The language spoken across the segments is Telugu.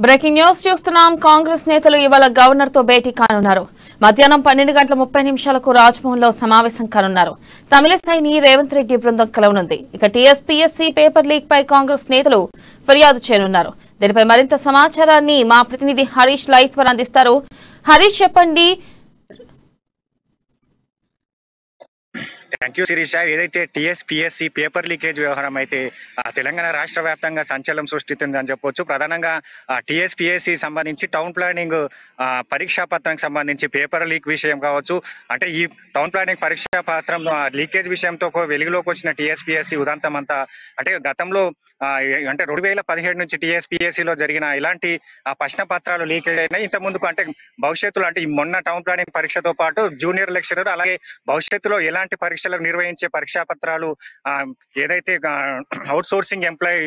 బ్రేకింగ్ న్యూస్ చూస్తున్నాం. కాంగ్రెస్ నేతలు ఇవాళ గవర్నర్ తో భేటీ కానున్నారు. మధ్యాహ్నం 12:30 రాజ్భవన్ లో సమావేశం కానున్నారు. తమిళసైని రేవంత్ రెడ్డి బృందం కలవనుంది. ఇక టీఎస్పీఎస్సీ పేపర్ లీక్ పై కాంగ్రెస్ నేతలు ఫిర్యాదు చేయనున్నారు. దీనిపై మరింత సమాచారాన్ని మా ప్రతినిధి హరీష్ లైవ్ ద్వారా అందిస్తారు. హరీష్, చెప్పండి. Thank you Sirisha. ఏదైతే టీఎస్పీఎస్సీ పేపర్ లీకేజ్ వ్యవహారం అయితే తెలంగాణ రాష్ట్ర వ్యాప్తంగా సంచలనం సృష్టిస్తుందని చెప్పొచ్చు. ప్రధానంగా టీఎస్పీఎస్సీ సంబంధించి టౌన్ ప్లానింగ్ పరీక్షా పత్రానికి సంబంధించి పేపర్ లీక్ విషయం కావచ్చు. అంటే ఈ టౌన్ ప్లానింగ్ పరీక్షా పత్రం లీకేజ్ విషయంతో వెలుగులోకి వచ్చిన టీఎస్పీఎస్సీ ఉదంతం అంతా అంటే గతంలో అంటే 2017 నుంచి టీఎస్పీఎస్సీలో జరిగిన ఇలాంటి ప్రశ్న పత్రాలు లీకేజ్ అయినాయి. ఇంత ముందుకు అంటే భవిష్యత్తులో అంటే మొన్న టౌన్ ప్లానింగ్ పరీక్షతో పాటు జూనియర్ లెక్చరర్ అలాగే భవిష్యత్తులో ఎలాంటి పరీక్షలు నిర్వహించే పరీక్షా పత్రాలు ఏదైతే అవుట్ సోర్సింగ్ ఎంప్లాయీ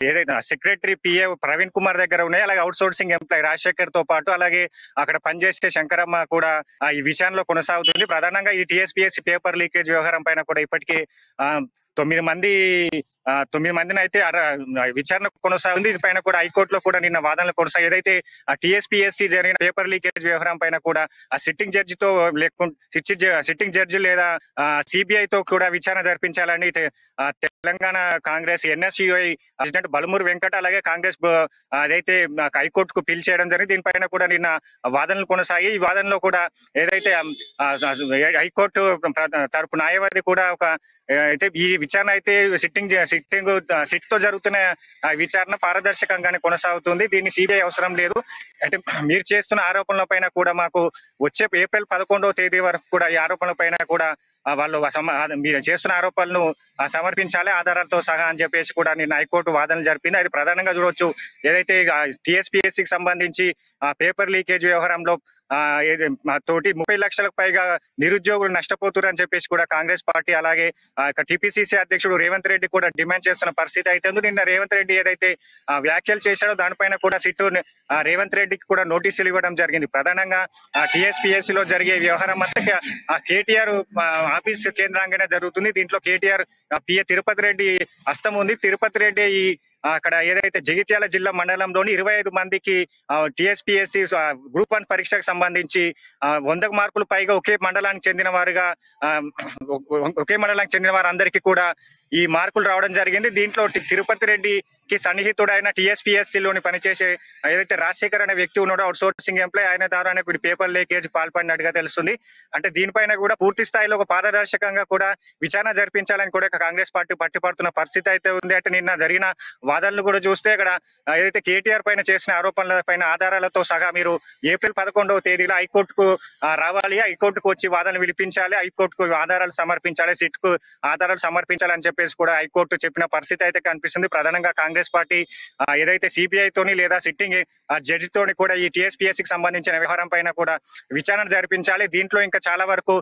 ఏదైతే సెక్రటరీ పిఏ ప్రవీణ్ కుమార్ దగ్గర ఉన్నాయి, అలాగే అవుట్ సోర్సింగ్ ఎంప్లాయీ రాజశేఖర్ తో పాటు అలాగే అక్కడ పనిచేసే శంకరమ్మ కూడా ఈ విషయంలో కొనసాగుతుంది. ప్రధానంగా ఈ టీఎస్పీఎస్సీ పేపర్ లీకేజ్ వ్యవహారం పైన కూడా ఇప్పటికీ 9 మందిని అయితే విచారణ కొనసాగుంది. దీనిపైన కూడా హైకోర్టులో కూడా నిన్న వాదనలు కొనసాగి ఏదైతే తెలంగాణ జరిగిన పేపర్ లీకేజ్ వ్యవహారం పైన కూడా సిట్టింగ్ జడ్జితో సిట్టింగ్ జడ్జి లేదా సిబిఐ తో కూడా విచారణ జరిపించాలని తెలంగాణ కాంగ్రెస్ ఎన్ఎస్యుఐ ప్రెసిడెంట్ బలమూరు వెంకట అలాగే కాంగ్రెస్ అదైతే హైకోర్టుకు పిల్ చేయడం జరిగింది. దీనిపైన కూడా నిన్న వాదనలు కొనసాగి ఈ వాదనలో కూడా ఏదైతే హైకోర్టు తరపు న్యాయవాది కూడా అయితే ఈ విచారణ అయితే సిట్ తో జరుగుతున్న విచారణ పారదర్శకంగానే కొనసాగుతుంది. దీన్ని సిబిఐ అవసరం లేదు. అంటే మీరు చేస్తున్న ఆరోపణల పైన కూడా మాకు వచ్చే ఏప్రిల్ 11వ తేదీ వరకు కూడా ఈ ఆరోపణల పైన కూడా వాళ్ళు మీరు చేస్తున్న ఆరోపణలను సమర్పించాలి ఆధారాలతో సహా అని చెప్పేసి కూడా నిన్న హైకోర్టు వాదనలు జరిపింది. అది ప్రధానంగా చూడవచ్చు. ఏదైతే టీఎస్పీఎస్సీకి సంబంధించి పేపర్ లీకేజ్ వ్యవహారంలో తోటి 30 లక్షలకు పైగా నిరుద్యోగులు నష్టపోతున్నారు చెప్పేసి కూడా కాంగ్రెస్ పార్టీ అలాగే టీపీసీసీ అధ్యక్షుడు రేవంత్ రెడ్డి కూడా డిమాండ్ చేస్తున్న పరిస్థితి అయితే నిన్న రేవంత్ రెడ్డి ఏదైతే వ్యాఖ్యలు చేశాడో దానిపైన కూడా సిట్టు రేవంత్ రెడ్డికి కూడా నోటీసులు ఇవ్వడం జరిగింది. ప్రధానంగా టీఎస్పీఎస్సీ లో జరిగే వ్యవహారం అంతా కేటీఆర్ ఆఫీస్ కేంద్రంగానే జరుగుతుంది. దీంట్లో కేటీఆర్ పిఏ తిరుపతి రెడ్డి హస్తం ఉంది. తిరుపతి రెడ్డి అక్కడ ఏదైతే జగిత్యాల జిల్లా మండలంలోని 25 మందికి టీఎస్పీఎస్సీ గ్రూప్ 1 పరీక్షకు సంబంధించి 100 మార్కులు పైగా ఒకే మండలానికి చెందిన వారందరికీ కూడా ఈ మార్కులు రావడం జరిగింది. దీంట్లో తిరుపతి రెడ్డికి సన్నిహితుడైన టీఎస్పీఎస్సీలోని పనిచేసే ఏదైతే రాజశేఖర్ అనే వ్యక్తి ఉన్నాడో అవుట్ సోర్సింగ్ ఎంప్లాయ్ ఆయన ద్వారా పేపర్ లీకేజ్ పాల్పడినట్టుగా తెలుస్తుంది. అంటే దీనిపైన కూడా పూర్తి స్థాయిలో ఒక పారదర్శకంగా కూడా విచారణ జరిపించాలని కూడా కాంగ్రెస్ పార్టీ పట్టుపడుతున్న పరిస్థితి అయితే ఉంది. అంటే నిన్న జరిగిన వాదనలు కూడా చూస్తే ఇక్కడ ఏదైతే కేటీఆర్ పైన చేసిన ఆరోపణల పైన ఆధారాలతో సహా మీరు ఏప్రిల్ 11వ తేదీలో హైకోర్టుకు రావాలి, హైకోర్టుకు వచ్చి వాదనలు వినిపించాలి, హైకోర్టుకు ఆధారాలు సమర్పించాలి, సిట్ కు ఆధారాలు సమర్పించాలని చెప్పేసి కూడా హైకోర్టు చెప్పిన పరిస్థితి అయితే కనిపిస్తుంది. ప్రధానంగా కాంగ్రెస్ పార్టీ ఏదైతే సిబిఐ తోని లేదా సిట్టింగ్ జడ్జి తోని కూడా ఈ టీఎస్పీఎస్సీకి సంబంధించిన వ్యవహారం పైన కూడా విచారణ జరిపించాలి. దీంట్లో ఇంకా చాలా వరకు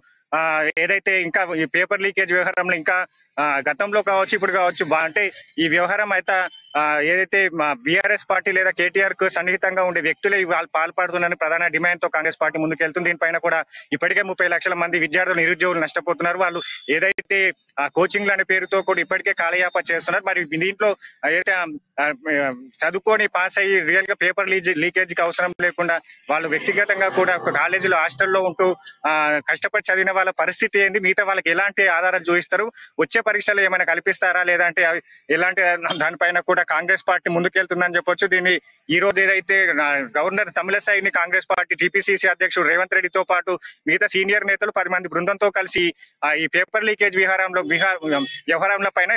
ఏదైతే ఇంకా ఈ పేపర్ లీకేజ్ వ్యవహారంలో ఇంకా గతంలో కావచ్చు ఇప్పుడు కావచ్చు అంటే ఈ వ్యవహారం అయితే ఏదైతే బీఆర్ఎస్ పార్టీ లేదా కేటీఆర్ కు సన్నిహితంగా ఉండే వ్యక్తులే వాళ్ళు పాల్పడుతున్నారని ప్రధాన డిమాండ్ తో కాంగ్రెస్ పార్టీ ముందుకెళ్తుంది. దీనిపైన కూడా ఇప్పటికే 30 లక్షల మంది విద్యార్థులు నిరుద్యోగులు నష్టపోతున్నారు. వాళ్ళు ఏదైతే కోచింగ్లు అనే పేరుతో కూడా ఇప్పటికే కాలయాపన చేస్తున్నారు. మరి దీంట్లో ఏదైతే చదువుకొని పాస్ అయ్యి రియల్ గా పేపర్ లీకేజ్ కి అవసరం లేకుండా వాళ్ళు వ్యక్తిగతంగా కూడా ఒక కాలేజీలో హాస్టల్లో ఉంటూ కష్టపడి చదివిన వాళ్ళ పరిస్థితి ఏంది, మిగతా వాళ్ళకి ఎలాంటి ఆధారాలు చూపిస్తారు, వచ్చే పరీక్షలు ఏమైనా కల్పిస్తారా లేదంటే ఎలాంటి దానిపైన కూడా కాంగ్రెస్ పార్టీ ముందుకెళ్తుందని చెప్పొచ్చు. దీన్ని ఈ రోజు ఏదైతే గవర్నర్ తమిళసైని కాంగ్రెస్ పార్టీ టీపీసీసీ అధ్యక్షుడు రేవంత్ రెడ్డితో పాటు మిగతా సీనియర్ నేతలు 10 మంది బృందంతో కలిసి ఈ పేపర్ లీకేజ్ వ్యవహారంలో పైన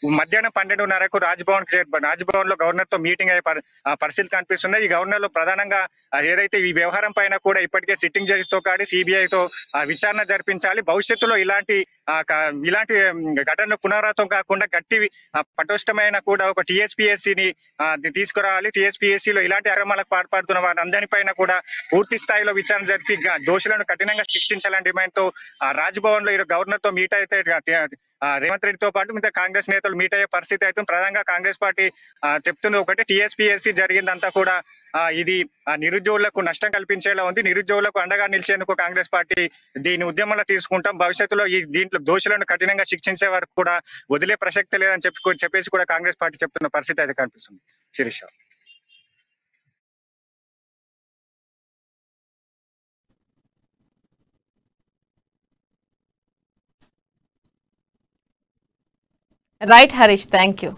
మధ్యాహ్నం 12:30కు రాజ్భవన్ లో గవర్నర్ తో మీటింగ్ అయ్యే పరిస్థితి కనిపిస్తున్నాయి. ఈ గవర్నర్ లో ప్రధానంగా ఏదైతే ఈ వ్యవహారం పైన కూడా ఇప్పటికే సిట్టింగ్ జడ్జి తో కాడి సిబిఐతో విచారణ జరిపించాలి. భవిష్యత్తులో ఇలాంటి ఘటనలు పునరావృతం కాకుండా గట్టి పటిష్టమైన కూడా ఒక టీఎస్పీఎస్సీని తీసుకురావాలి. టీఎస్పీఎస్సీ లో ఇలాంటి అక్రమాలకు పాల్పడుతున్న వారి అందరిపైన కూడా పూర్తి స్థాయిలో విచారణ జరిపి దోషులను కఠినంగా శిక్షించాలని డిమాండ్ తో రాజ్భవన్ లో గవర్నర్ తో మీట్ అయితే రేవంత్ రెడ్డితో పాటు మిగతా కాంగ్రెస్ నేతలు మీట్ అయ్యే పరిస్థితి అయితే ప్రధానంగా కాంగ్రెస్ పార్టీ చెప్తుంది ఒకటి, టీఎస్పీఎస్సీ జరిగిందంతా కూడా ఇది నిరుద్యోగులకు నష్టం కల్పించేలా ఉంది. నిరుద్యోగులకు అండగా నిలిచేందుకు కాంగ్రెస్ పార్టీ దీని ఉద్యమంలో తీసుకుంటాం. భవిష్యత్తులో దీంట్లో దోషులను కఠినంగా శిక్షించే వరకు కూడా వదిలే ప్రసక్తి లేదని చెప్పేసి కూడా కాంగ్రెస్ పార్టీ చెప్తున్న పరిస్థితి అయితే కనిపిస్తుంది. Sirisha. Right Harish, thank you.